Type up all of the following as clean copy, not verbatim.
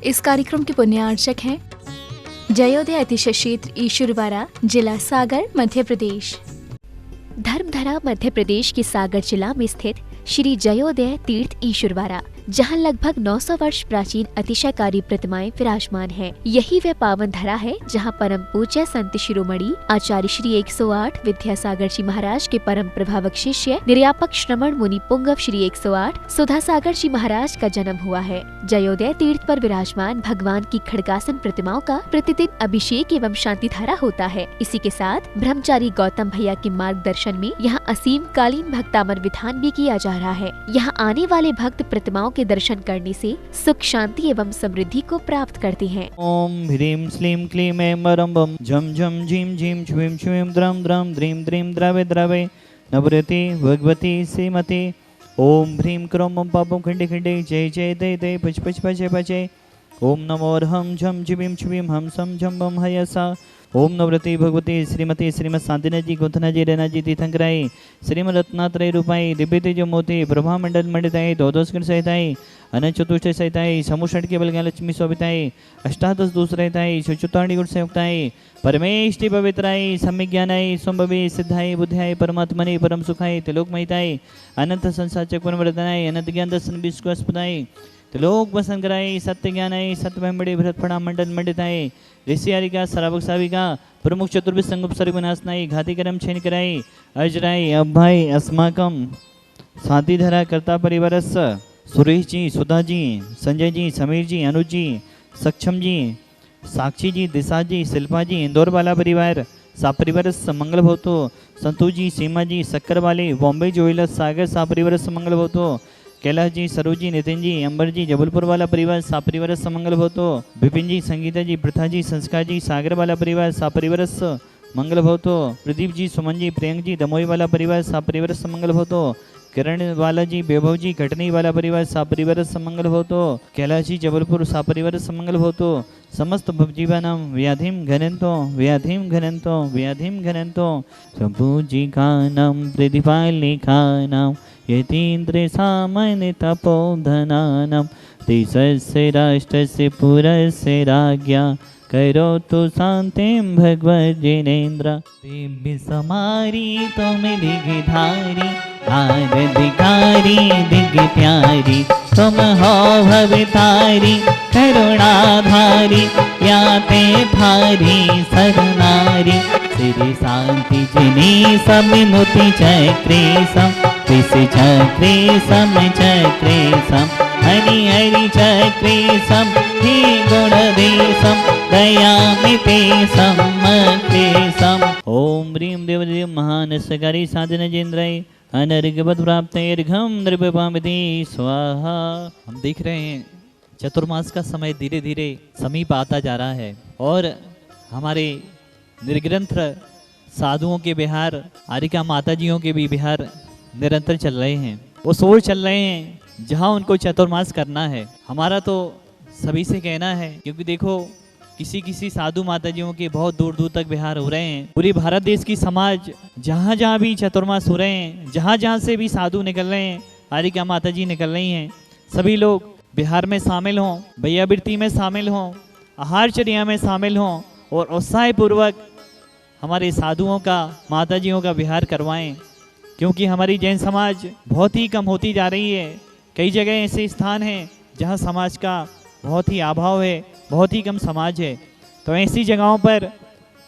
इस कार्यक्रम के पुण्यार्चक हैं जयोदय अतिशय क्षेत्र ईश्वरवाड़ा, जिला सागर, मध्य प्रदेश। धर्मधरा मध्य प्रदेश के सागर जिला में स्थित श्री जयोदय तीर्थ ईश्वरवाड़ा, जहां लगभग 900 वर्ष प्राचीन अतिशयकारी प्रतिमाएं विराजमान हैं। यही वह पावन धरा है जहां परम पूज्य संत शिरोमणि आचार्य श्री 108 विद्यासागर जी महाराज के परम प्रभावक शिष्य निर्यापक श्रमण मुनि पुंगव श्री 108 सुधा सागर जी महाराज का जन्म हुआ है। जयोदय तीर्थ पर विराजमान भगवान की खड़गासन प्रतिमाओं का प्रतिदिन अभिषेक एवं शांति धारा होता है। इसी के साथ ब्रह्मचारी गौतम भैया के मार्गदर्शन में यहाँ असीम कालीन भक्तामर विधान भी किया जा रहा है। यहाँ आने वाले भक्त प्रतिमाओं के दर्शन करने से सुख, शांति एवं समृद्धि को प्राप्त करते हैं। ओम ह्रीं श्लीं क्लीं ऐं रं बं झं झं झीं झीं छ्वीं छ्वीं द्रं द्रं द्रीं द्रीं द्रवे द्रवे नवरति भगवती श्रीमती। ओम ह्रीं क्रों मं पापं खंडे खंडे जय जय दय दय पच पच पचे पचे। ओम नमो अर्हं झं झिवीं छ्वीं हम सं झं बं हयसा। ओम नवरती भगवती श्रीमती श्रीमद शांतिनाथ जी गोथना जी रेना जी तीर्थंकराई श्रीमद रत्नात्रय रूपाई दिव्य तेज मोती ब्रह्मा मंडल मंडिताई द्वादश सहिताई अनंत चतुष्ट सहिताई समुषट के बलगा लक्ष्मी शोभिताई अष्टादश दूसरताई सुचुताणी गुण संयुक्ताई परमेष्टि पवित्राई सम्यक ज्ञानाई संभवी सिद्धाई बुद्धाई परमात्मनि परम सुखाई त्रिलोक महिताई अनंत संसार चक्र वर्धनाई अनंत ज्ञान दर्शन विश्वासपदाई त्रिलोक वसन कराई सत्य ज्ञानाई सत्यमंबड़ी भरतफड़ा मंडल मंडिताई ऋषियारिका सरावक साविका प्रमुख चतुर्भिद संगुप सर्वनाशनाई घाती करम छेन कराई अजराई अभय अस्माकम साथीधरा कर्ता परिवारस सुरेश जी, सुधा जी, संजय जी, समीर जी, अनुज जी, सक्षम जी, साक्षी जी, दिशा जी, शिल्पा जी, इंदौर वाला परिवार सा परिवारस मंगल भवतो। संतोष जी, सीमा जी, शक्कर वाले बॉम्बे ज्वेलर्स सागर सा परिवारस मंगल भवतो। कैलाश जी, सरोज जी, नितिन जी, अंबर जी, जबलपुर वाला परिवार सा परिवार मंगल भवतो। विपिन जी, संगीता जी, प्रथा जी, संस्कार जी, सागर वाला परिवार सा परिवार मंगल भवतो। प्रदीप जी, सुमन जी, प्रियंक जी, दमोई वाला परिवार सा परिवार मंगल भवतो। किरण वाला जी, वैभव जी, घटनी वाला परिवार सा परिवार मंगल भवतो। कैलाश जी, जबलपुर सा परिवार मंगल भवतो। समस्त भवजीवानां व्याधिम घनन्तो व्याधिम घनन्तो व्याधिम घनन्तो संपूजिकानां प्रतिपालिकानां यतीन्द्र सामान्य तपोधनानां देशस्य राष्ट्रस्य पुरस्य राज्ञा करोतु शान्तिं भगवज्जनेन्द्र। दिव्य समारी तुम दिग्धारी आरधिकारी दिग् प्यारी तुम हो भवतारी करुणाधारी याते भारी सरनारी श्री शांति जिनी समिमुति चक्रेशम विषि चक्रेशम चक्रेशम हरि हरि चक्रेशम ही गुणदेशम दयामितेशम मक्लेशम। ओम ह्रीं देवदेव महानसकारी साधनजेन्द्राय अनर्घवत प्राप्तैर्घम नृपपामिति स्वाहा। हम देख रहे हैं चतुर्मास का समय धीरे धीरे समीप आता जा रहा है और हमारे निर्ग्रंथ साधुओं के बिहार, आरिका माताजियों के भी बिहार निरंतर चल रहे हैं। वो सोच चल रहे हैं जहां उनको चतुर्मास करना है। हमारा तो सभी से कहना है, क्योंकि देखो किसी किसी साधु माताजियों के बहुत दूर दूर तक बिहार हो रहे हैं। पूरी भारत देश की समाज जहाँ जहाँ भी चतुर्मास हो रहे हैं, जहाँ जहाँ से भी साधु निकल रहे हैं, आरिका माताजी निकल रही हैं, सभी लोग बिहार में शामिल हों, भैयावृत्ति में शामिल हों, आहारचर्या में शामिल हों और उत्साहपूर्वक हमारे साधुओं का, माताजियों का विहार करवाएं। क्योंकि हमारी जैन समाज बहुत ही कम होती जा रही है। कई जगह ऐसे स्थान हैं जहाँ समाज का बहुत ही अभाव है, बहुत ही कम समाज है। तो ऐसी जगहों पर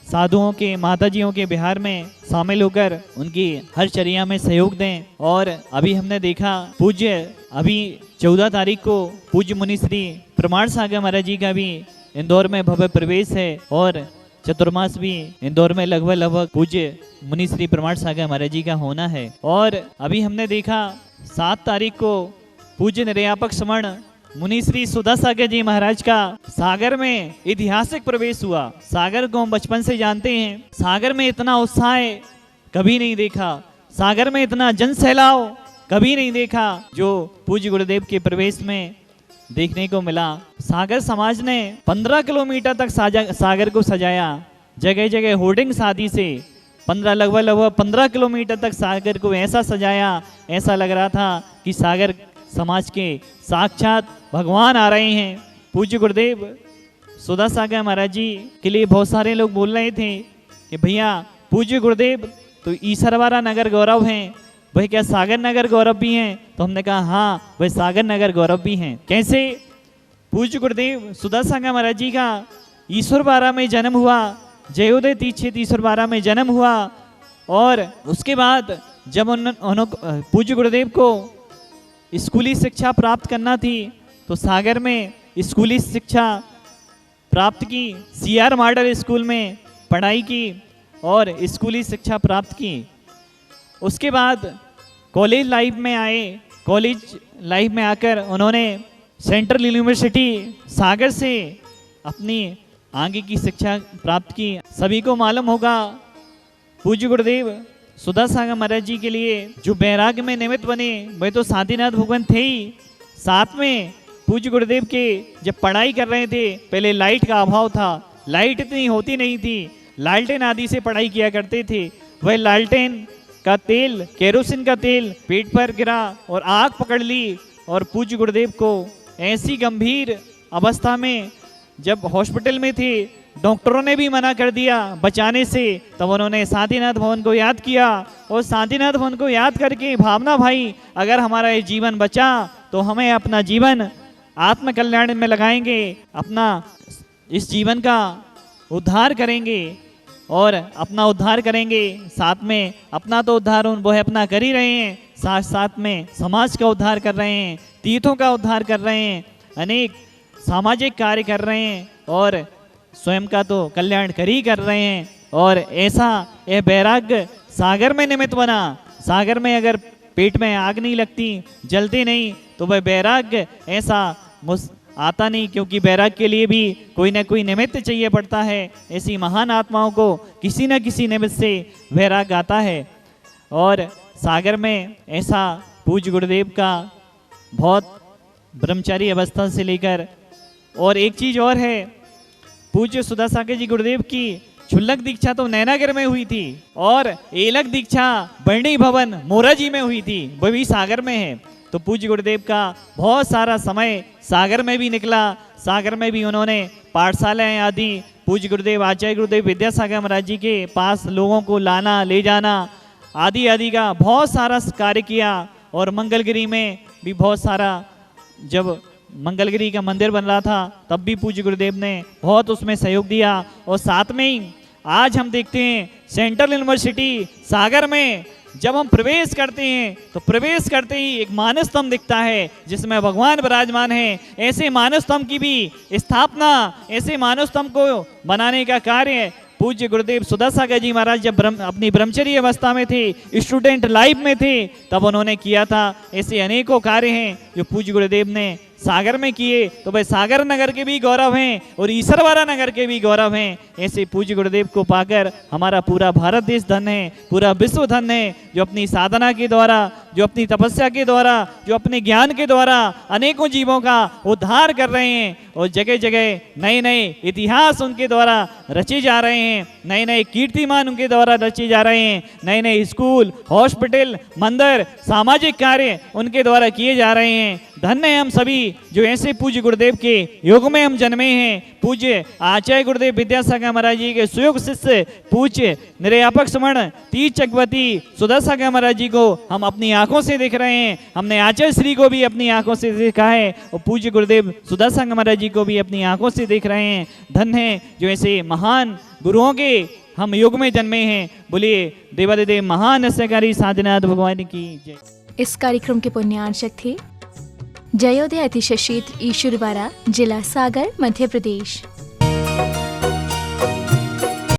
साधुओं के, माताजियों के बिहार में शामिल होकर उनकी हर चर्या में सहयोग दें। और अभी हमने देखा अभी 14 तारीख को पूज्य मुनि श्री प्रमाण सागर महाराज जी का भी इंदौर में भव्य प्रवेश है और चतुर्मास भी इंदौर में लगभग पूज्य मुनि श्री प्रमाण सागर महाराज जी का होना है। और अभी हमने देखा 7 तारीख को पूज्य निर्यापक श्रमण मुनि श्री सुधा सागर जी महाराज का सागर में ऐतिहासिक प्रवेश हुआ। सागर को हम बचपन से जानते हैं, सागर में इतना उत्साह कभी नहीं देखा, सागर में इतना जन सैलाव कभी नहीं देखा जो पूज्य गुरुदेव के प्रवेश में देखने को मिला। सागर समाज ने 15 किलोमीटर तक सागर को सजाया, जगह जगह होर्डिंग शादी से लगभग 15 किलोमीटर तक सागर को ऐसा सजाया, ऐसा लग रहा था कि सागर समाज के साक्षात भगवान आ रहे हैं, पूज्य गुरुदेव सुधा सागर महाराज जी के लिए बहुत सारे लोग बोल रहे थे कि भैया पूज्य गुरुदेव तो ईसरवारा नगर गौरव हैं, भाई क्या सागर नगर गौरव भी हैं? तो हमने कहा हाँ भाई सागर नगर गौरव भी हैं। कैसे? पूज्य गुरुदेव सुधा सागर महाराज जी का ईश्वरवारा में जन्म हुआ, जयोदय तीक्षित ईश्वरवारा में जन्म हुआ, और उसके बाद जब पूज्य गुरुदेव को स्कूली शिक्षा प्राप्त करना थी तो सागर में स्कूली शिक्षा प्राप्त की, CR मॉडल स्कूल में पढ़ाई की और स्कूली शिक्षा प्राप्त की। उसके बाद कॉलेज लाइफ में आए। कॉलेज लाइफ में आकर उन्होंने सेंट्रल यूनिवर्सिटी सागर से अपनी आगे की शिक्षा प्राप्त की। सभी को मालूम होगा पूज्य गुरुदेव सुधा सागर महाराज जी के लिए जो बैराग में निमित्त बने वह तो साधीनाथ भगवान थे ही, साथ में पूज्य गुरुदेव के जब पढ़ाई कर रहे थे पहले लाइट का अभाव था, लाइट इतनी होती नहीं थी, लालटेन आदि से पढ़ाई किया करते थे। वह लालटेन का तेल, केरोसिन का तेल पेट पर गिरा और आग पकड़ ली, और पूज्य गुरुदेव को ऐसी गंभीर अवस्था में जब हॉस्पिटल में थे डॉक्टरों ने भी मना कर दिया बचाने से, तब उन्होंने साधीनाथ भवन को याद किया, और साधीनाथ भवन को याद करके भावना भाई अगर हमारा ये जीवन बचा तो हमें अपना जीवन आत्म कल्याण में लगाएंगे, अपना इस जीवन का उद्धार करेंगे और अपना उद्धार करेंगे। साथ में अपना तो उद्धार वो है अपना कर ही रहे हैं, साथ साथ में समाज का उद्धार कर रहे हैं, तीर्थों का उद्धार कर रहे हैं, अनेक सामाजिक कार्य कर रहे हैं और स्वयं का तो कल्याण कर ही कर रहे हैं। और ऐसा यह बैराग्य सागर में निमित्त बना। सागर में अगर पेट में आग नहीं लगती, जलती नहीं, तो वह बैराग्य ऐसा आता नहीं, क्योंकि बैराग के लिए भी कोई ना कोई निमित्त चाहिए पड़ता है। ऐसी महान आत्माओं को किसी न किसी निमित्त से बैराग आता है। और सागर में ऐसा पूज्य गुरुदेव का बहुत ब्रह्मचारी अवस्था से लेकर, और एक चीज और है, पूज्य सुधा सागर जी गुरुदेव की क्षुल्लक दीक्षा तो नैनागर में हुई थी और एलक दीक्षा बरणी भवन मोराजी में हुई थी, वो भी सागर में है। तो पूज्य गुरुदेव का बहुत सारा समय सागर में भी निकला। सागर में भी उन्होंने पाठशालाएं आदि, पूज्य गुरुदेव आचार्य गुरुदेव विद्यासागर महाराज जी के पास लोगों को लाना ले जाना आदि आदि का बहुत सारा कार्य किया। और मंगलगिरी में भी बहुत सारा, जब मंगलगिरी का मंदिर बन रहा था तब भी पूज्य गुरुदेव ने बहुत उसमें सहयोग दिया। और साथ में ही आज हम देखते हैं सेंट्रल यूनिवर्सिटी सागर में जब हम प्रवेश करते हैं तो प्रवेश करते ही एक मानव स्तंभ दिखता है जिसमें भगवान विराजमान है। ऐसे मानव स्तंभ की भी स्थापना, ऐसे मानव स्तंभ को बनाने का कार्य पूज्य गुरुदेव सुधा सागर जी महाराज जब अपनी ब्रह्मचर्य अवस्था में थे, स्टूडेंट लाइफ में थे, तब उन्होंने किया था। ऐसे अनेकों कार्य हैं जो पूज्य गुरुदेव ने सागर में किए, तो भाई सागर नगर के भी गौरव हैं और ईसरवारा नगर के भी गौरव हैं। ऐसे पूज्य गुरुदेव को पाकर हमारा पूरा भारत देश धन है, पूरा विश्व धन है, जो अपनी साधना के द्वारा, जो अपनी तपस्या के द्वारा, जो अपने ज्ञान के द्वारा अनेकों जीवों का उद्धार कर रहे हैं। और जगह जगह नए नए इतिहास उनके द्वारा रचे जा रहे हैं, नए नए कीर्तिमान उनके द्वारा रचे जा रहे हैं, नए नए स्कूल, हॉस्पिटल, मंदिर, सामाजिक कार्य उनके द्वारा किए जा रहे हैं। धन्य है हम सभी जो ऐसे पूज्य गुरुदेव के युग में हम जन्मे हैं। पूज्य आचार्य गुरुदेव विद्यासागर महाराज जी के सुयोग शिष्य पूज्य निर्यापक समण तीज चक्रवर्ती सुधा सागर महाराज जी को हम अपनी आंखों से देख रहे हैं। हमने आचार्य श्री को भी अपनी आंखों से देखा है और पूज्य गुरुदेव सुधा सागर महाराज जी को भी अपनी आंखों से देख रहे हैं। धन्य है जो ऐसे महान गुरुओं के हम युग में जन्मे हैं। बोलिए देवादिदेव महान अस्यकारी साधनाथ भगवान की जय। इस कार्यक्रम के पुण्यार्चक थे जयोदय अतिशय क्षेत्र ईश्वरवारा, जिला सागर, मध्य प्रदेश।